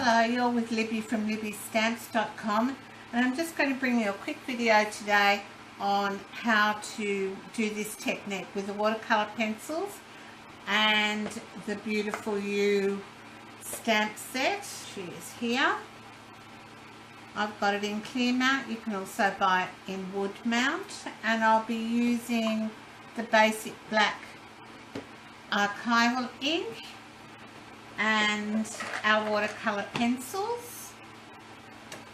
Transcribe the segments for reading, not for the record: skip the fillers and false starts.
Hello, you're with Libby from libbystamps.com, and I'm just going to bring you a quick video today on how to do this technique with the watercolor pencils and the beautiful You stamp set. She is here. I've got it in clear mount. You can also buy it in wood mount, and I'll be using the basic black archival ink and our watercolor pencils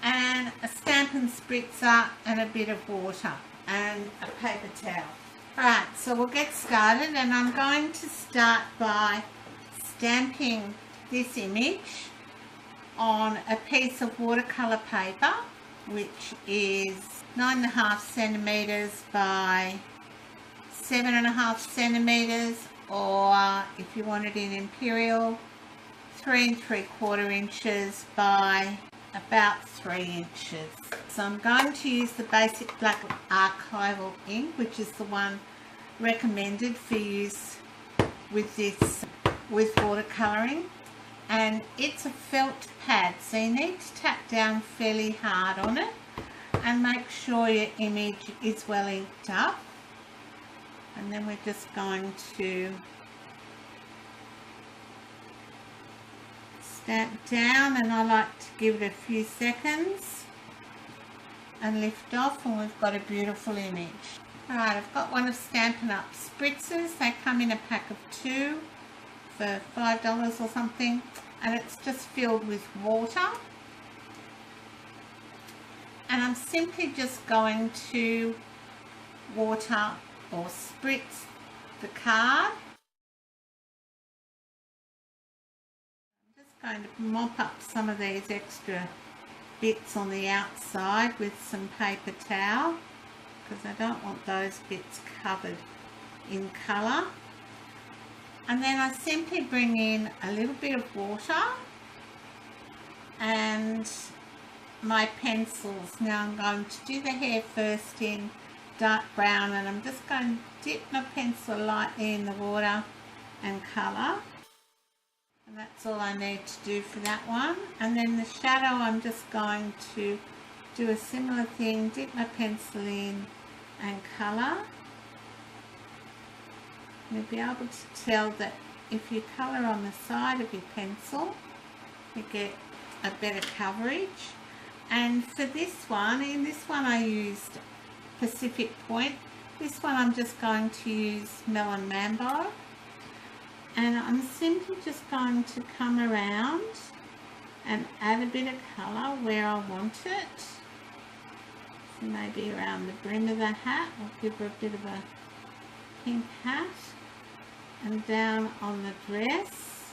and a Stampin Spritzer and a bit of water and a paper towel. Alright, so we'll get started, and I'm going to start by stamping this image on a piece of watercolor paper, which is 9.5 centimeters by 7.5 centimeters, or if you want it in imperial, 3 3/4 inches by about 3 inches. So I'm going to use the basic black archival ink, which is the one recommended for use with this, with watercolouring, and it's a felt pad, so you need to tap down fairly hard on it and make sure your image is well inked up. And then we're just going to stamp down, and I like to give it a few seconds and lift off, and we've got a beautiful image. Alright, I've got one of Stampin Up Spritzers. They come in a pack of 2 for $5 or something, and it's just filled with water. And I'm simply just going to water or spritz the card. I'm just going to mop up some of these extra bits on the outside with some paper towel, because I don't want those bits covered in colour. And then I simply bring in a little bit of water and my pencils. Now I'm going to do the hair first in dark brown, and I'm just going to dip my pencil lightly in the water and colour, and that's all I need to do for that one. And then the shadow, I'm just going to do a similar thing, dip my pencil in and colour. You'll be able to tell that if you colour on the side of your pencil, you get a better coverage. And for this one, in this one I used Pacific Point. This one I'm just going to use Melon Mambo, and I'm simply just going to come around and add a bit of colour where I want it. So maybe around the brim of the hat, I'll give her a bit of a pink hat, and down on the dress.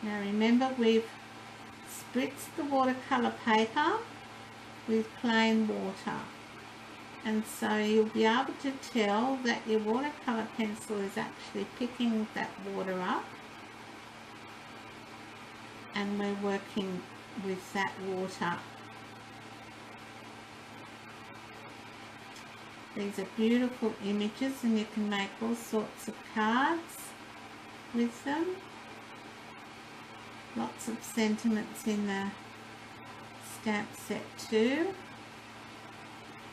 Now remember, we've spritzed the watercolor paper with plain water, and so you'll be able to tell that your watercolor pencil is actually picking that water up, and we're working with that water. These are beautiful images, and you can make all sorts of cards with them. Lots of sentiments in the stamp set too.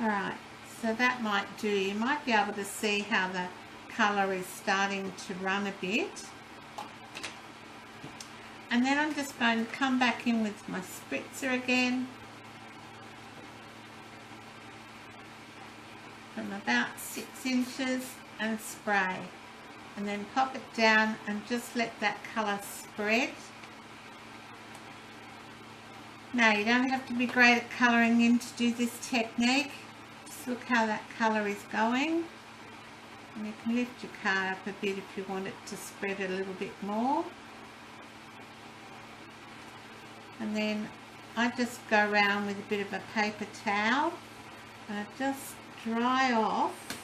Alright, so that might do. You might be able to see how the colour is starting to run a bit. And then I'm just going to come back in with my spritzer again from about 6 inches and spray, and then pop it down and just let that colour spread. Now, you don't have to be great at colouring in to do this technique. Just look how that colour is going, and you can lift your card up a bit if you want it to spread a little bit more. And then I just go around with a bit of a paper towel, and I just dry off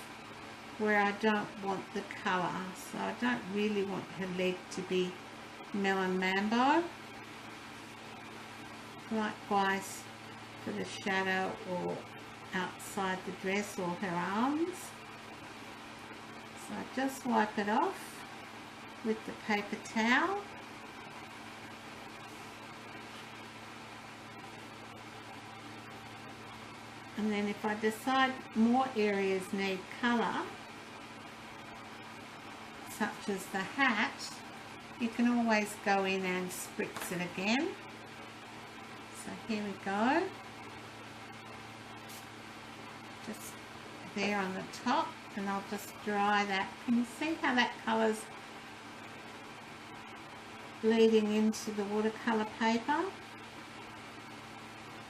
where I don't want the colour. So I don't really want her leg to be Melon Mambo. Likewise for the shadow or outside the dress or her arms. So I just wipe it off with the paper towel. And then if I decide more areas need colour, such as the hat, you can always go in and spritz it again. So here we go. Just there on the top, and I'll just dry that. Can you see how that colour's bleeding into the watercolour paper?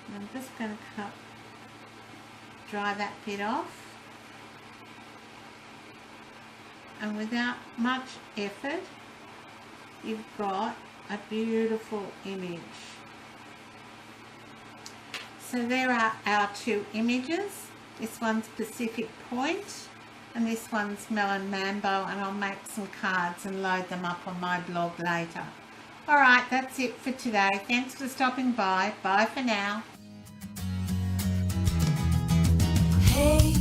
And I'm just going to dry that bit off. And without much effort, you've got a beautiful image. So there are our two images. This one's Pacific Point and this one's Melon Mambo, and I'll make some cards and load them up on my blog later. Alright, that's it for today. Thanks for stopping by. Bye for now. Hey,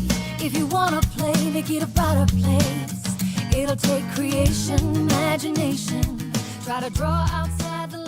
if you wanna play, make it a brighter place. It'll take creation, imagination. Try to draw outside the